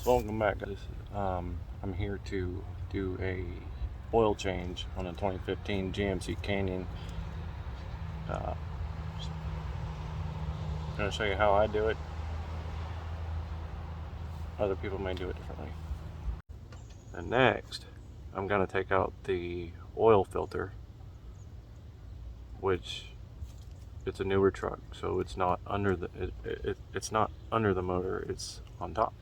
So welcome back, guys. I'm here to do a oil change on a 2015 GMC Canyon. I'm going to show you how I do it. Other people may do it differently. And next, I'm going to take out the oil filter, which it's a newer truck, so it's not under the it's not under the motor, it's on top.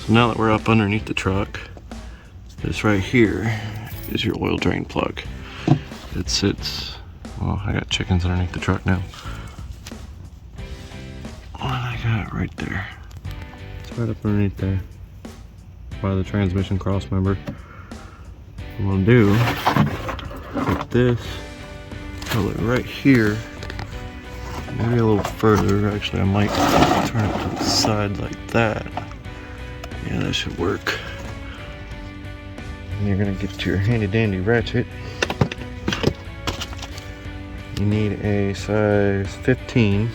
So now that we're up underneath the truck, this right here is your oil drain plug. It sits, well, I got chickens underneath the truck now. What I got right there. It's right up underneath there by the transmission cross member. What I'm gonna do, put this, pull it right here, maybe a little further. Actually, I might turn it to the side like that. Yeah, that should work. And you're gonna get your handy dandy ratchet. You need a size 15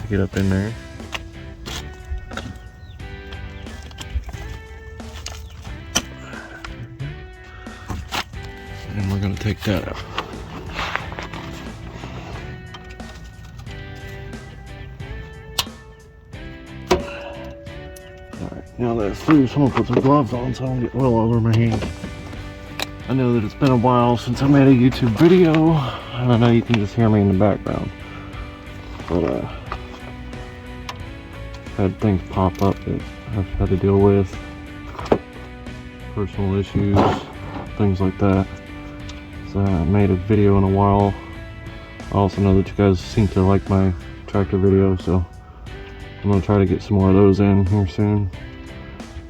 to get up in there. And we're gonna take that out. Alright, now that it's loose, I'm gonna put some gloves on so I don't get oil over my hands. I know that it's been a while since I made a YouTube video, and I know you can just hear me in the background. But had things pop up that I've had to deal with. Personal issues, things like that. So I haven't made a video in a while. I also know that you guys seem to like my tractor videos, so I'm gonna try to get some more of those in here soon.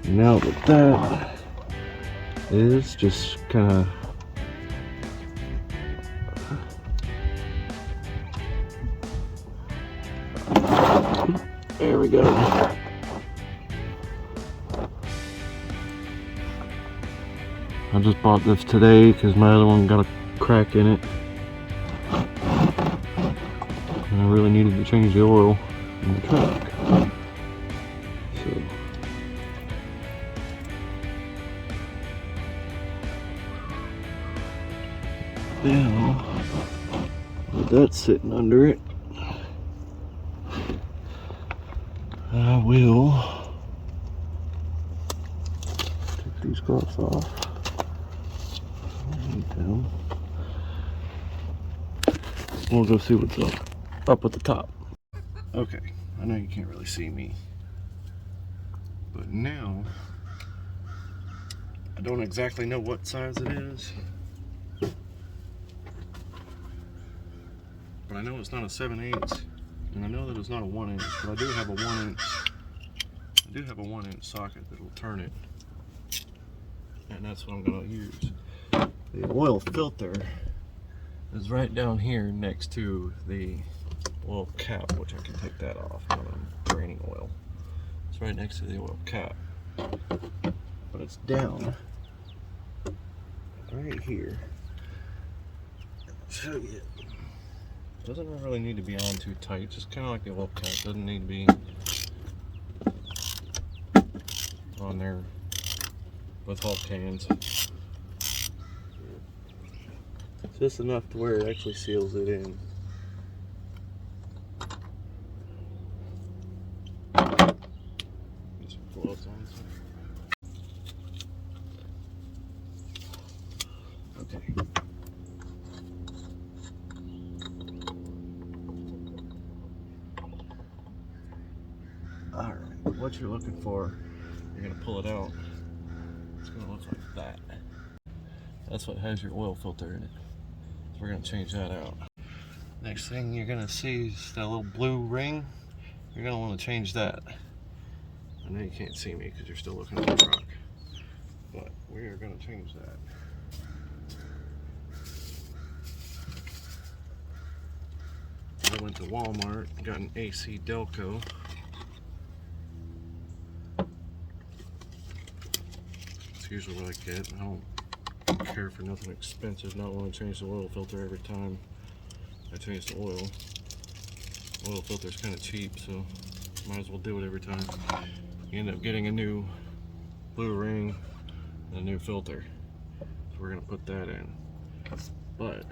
Now that is just kind of there we go. I just bought this today because my other one got a crack in it, and I really needed to change the oil in the truck. So now, with that sitting under it, I will take these gloves off. I need them. We'll go see what's up at the top. Okay, I know you can't really see me, but now I don't exactly know what size it is. But I know it's not a 7/8, and I know that it's not a 1-inch, but I do have a 1-inch. I do have a 1-inch socket that'll turn it, and that's what I'm going to use. The oil filter is right down here next to the oil cap, which I can take that off. Now that I'm draining oil. It's right next to the oil cap, but it's down right here. I'll show you. Doesn't really need to be on too tight, just kind of like the oil cap. Doesn't need to be on there with all cans. Just enough to where it actually seals it in. Get some gloves on. Okay. Alright, what you're looking for, you're going to pull it out. It's going to look like that. That's what has your oil filter in it. We're going to change that out. Next thing you're going to see is that little blue ring. you're gonna want to change that. I know you can't see me because you're still looking at the truck, but we are gonna change that. I went to Walmart and got an AC Delco. It's usually what I get. I don't care for nothing expensive. Not want to change the oil filter every time I change the oil. Oil filter's kind of cheap, so might as well do it every time. You end up getting a new blue ring and a new filter. So we're gonna put that in. But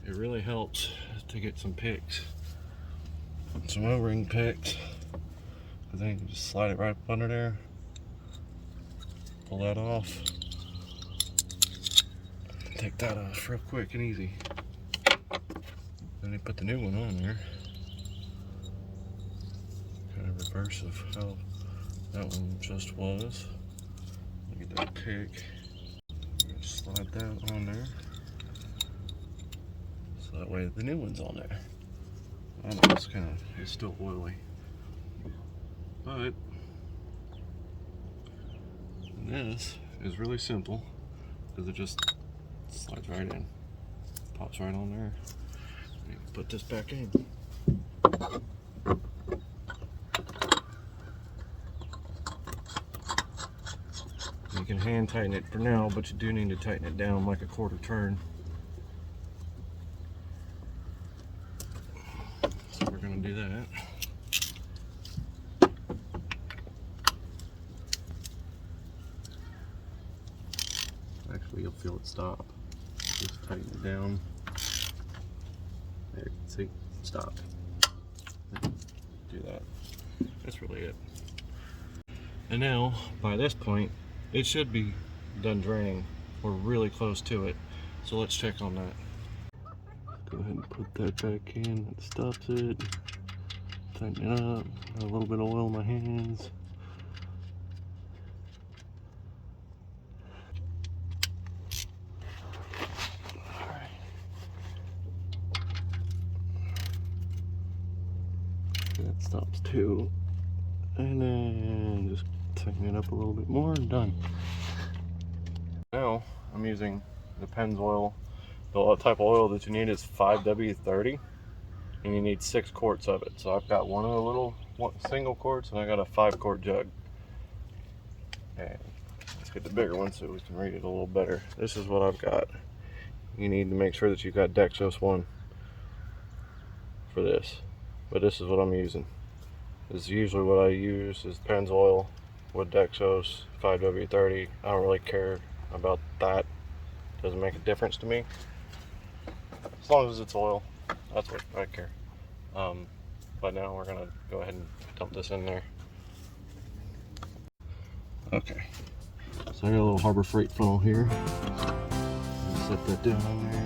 it really helps to get some picks. Some O-ring picks. Because then you can just slide it right up under there. Pull that off. Take that off real quick and easy. Then you put the new one on there. Kind of reverse of how that one just was. Get that pick. Slide that on there. So that way the new one's on there. I know it's still oily. But this is really simple because it just slides right in. Pops right on there. You can put this back in. You can hand tighten it for now, but you do need to tighten it down like a quarter turn. So we're going to do that. Actually, you'll feel it stop. Just tighten it down. There, see, stop. Do that. That's really it. And now, by this point, it should be done draining. We're really close to it. So let's check on that. Go ahead and put that back in. That stops it. Tighten it up. Got a little bit of oil in my hands. That stops too. And then just tighten it up a little bit more and done. Now I'm using the Pennzoil. The type of oil that you need is 5W30 and you need 6 quarts of it. So I've got one of the little single quarts and I got a 5-quart jug. And let's get the bigger one so we can read it a little better. This is what I've got. You need to make sure that you've got Dextrose 1 for this. But this is what I'm using. This is usually what I use is Pennzoil with Dextrose 5W30. I don't really care about that. Doesn't make a difference to me. As long as it's oil, that's what I care. But now we're gonna go ahead and dump this in there. Okay. So I got a little Harbor Freight funnel here. Set that down on there.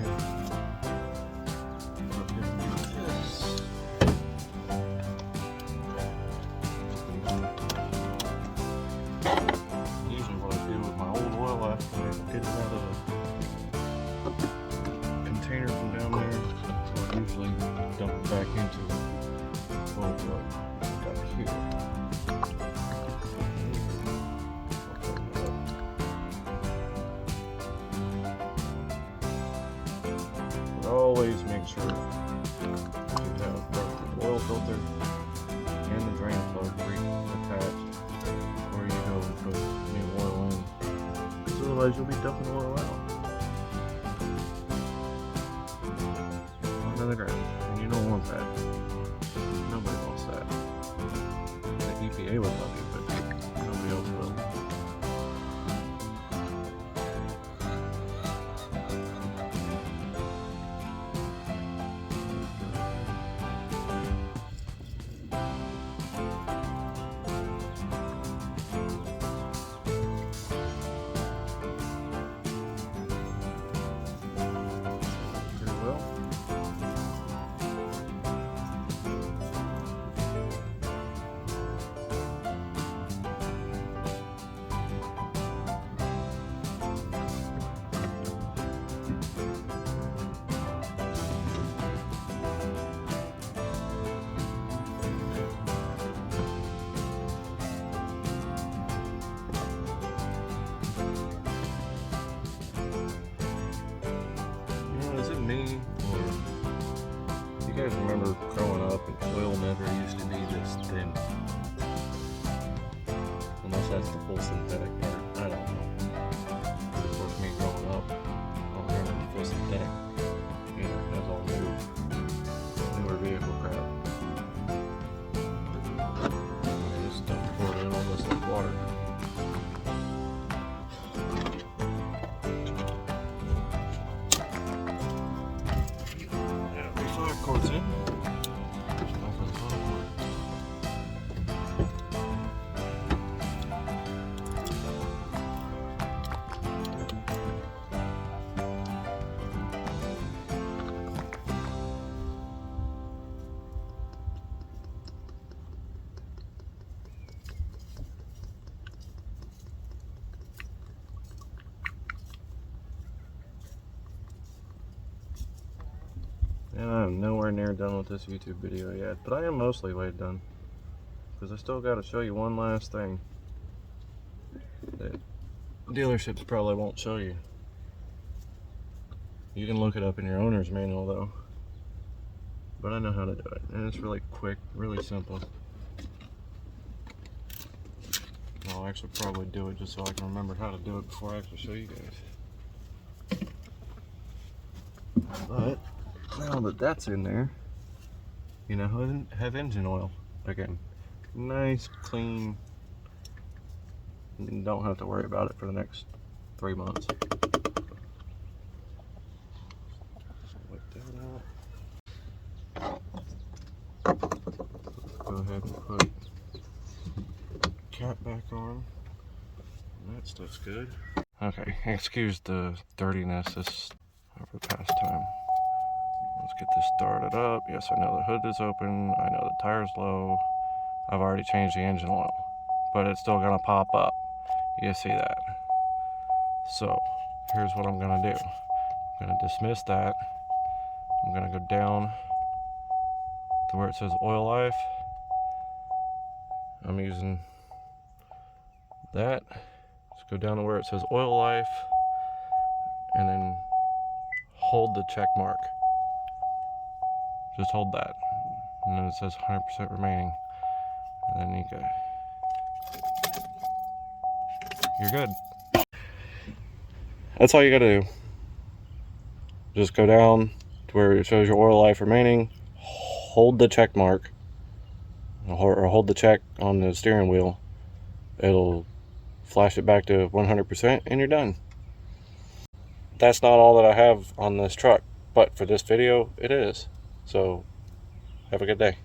Get it out of the container from down there. So I usually dump it back into what I've got here. But always make sure that you have both the oil filter and the drain plug attached before you go and put new oil in. Otherwise you'll be dumping oil out onto the ground, and you don't want that. Nobody wants that. The EPA would love you, but nobody else will. remember growing up, and oil never used to be this thin. Unless that's the full synthetic part. I don't know. But of course, me growing up, I don't remember the full synthetic. You know, that's all newer vehicle crap. This stuff poured in almost like water. Yeah, we saw cords in. And I'm nowhere near done with this YouTube video yet, but I am mostly way done. Because I still got to show you one last thing that dealerships probably won't show you. You can look it up in your owner's manual though. But I know how to do it, and it's really quick, really simple. I'll actually probably do it just so I can remember how to do it before I actually show you guys. But now that that's in there, you know, have engine oil again. Nice, clean. You don't have to worry about it for the next 3 months. Wipe that out. Go ahead and put the cap back on. That stuff's good. Okay, excuse the dirtiness this over the past time. Let's get this started up. Yes, I know the hood is open. I know the tire's low. I've already changed the engine oil, but it's still gonna pop up. You see that? So here's what I'm gonna do. I'm gonna dismiss that. I'm gonna go down to where it says oil life. I'm using that. Let's go down to where it says oil life, and then hold the check mark. Just hold that, and then it says 100% remaining, and then you go. You're good. That's all you gotta do. Just go down to where it shows your oil life remaining, hold the check mark, or hold the check on the steering wheel. It'll flash it back to 100% and you're done. That's not all that I have on this truck, but for this video, it is. So, have a good day.